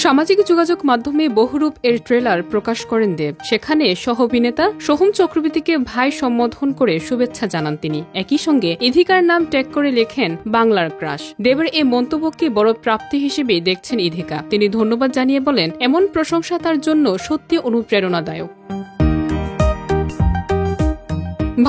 সামাজিক যোগাযোগ মাধ্যমে বহুরূপ এর ট্রেলার প্রকাশ করেন দেব। সেখানে সহ অভিনেতা সোহম চক্রবর্তীকে ভাই সম্বোধন করে শুভেচ্ছা জানান তিনি। একই সঙ্গে ইধিকার নাম ট্যাগ করে লেখেন বাংলার ক্রাশ। দেবের এই মন্তব্যকে বড় প্রাপ্তি হিসেবেই দেখছেন ইধিকা। তিনি ধন্যবাদ জানিয়ে বলেন, এমন প্রশংসা তার জন্য সত্যি অনুপ্রেরণাদায়ক।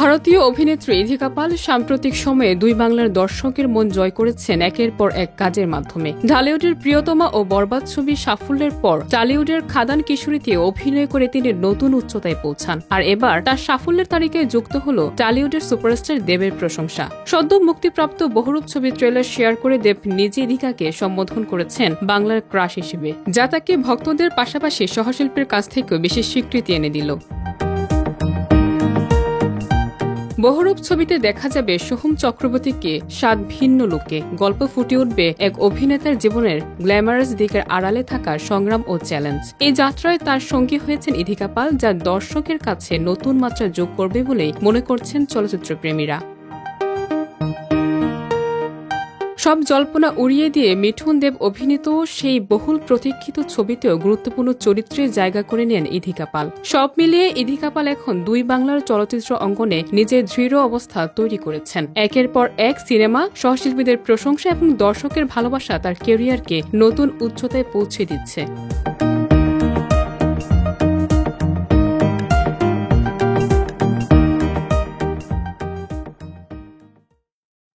ভারতীয় অভিনেত্রী ইধিকা পাল সাম্প্রতিক সময়ে দুই বাংলার দর্শকের মন জয় করেছেন একের পর এক কাজের মাধ্যমে। ঢালিউডের প্রিয়তমা ও বরবাদ ছবির সাফল্যের পর টালিউডের খাদান কিশোরীতে অভিনয় করে তিনি নতুন উচ্চতায় পৌঁছান। আর এবার তার সাফল্যের তালিকায় যুক্ত হল টালিউডের সুপারস্টার দেবের প্রশংসা। সদ্য মুক্তিপ্রাপ্ত বহুরূপ ছবির ট্রেলার শেয়ার করে দেব নিজে ইধিকাকে সম্বোধন করেছেন বাংলার ক্রাশ হিসেবে, যা তাকে ভক্তদের পাশাপাশি সহশিল্পীর কাছ থেকেও বেশি স্বীকৃতি এনে দিল। বহুরূপ ছবিতে দেখা যাবে সোহম চক্রবর্তীকে 7 ভিন্ন লুকে। গল্প ফুটে উঠবে এক অভিনেতার জীবনের গ্ল্যামারাস দিকের আড়ালে থাকা সংগ্রাম ও চ্যালেঞ্জ। এই যাত্রায় তার সঙ্গী হয়েছেন ইধিকা পাল, যা দর্শকের কাছে নতুন মাত্রা যোগ করবে বলেই মনে করছেন চলচ্চিত্রপ্রেমীরা। সব জল্পনা উড়িয়ে দিয়ে মিঠুন দেব অভিনীত সেই বহুল প্রতীক্ষিত ছবিতেও গুরুত্বপূর্ণ চরিত্রে জায়গা করে নেন ইধিকা পাল। সব মিলিয়ে ইধিকা পাল এখন দুই বাংলার চলচ্চিত্র অঙ্গনে নিজের দৃঢ় অবস্থা তৈরি করেছেন। একের পর এক সিনেমা, সহশিল্পীদের প্রশংসা এবং দর্শকের ভালোবাসা তার ক্যারিয়ারকে নতুন উচ্চতায় পৌঁছে দিচ্ছে।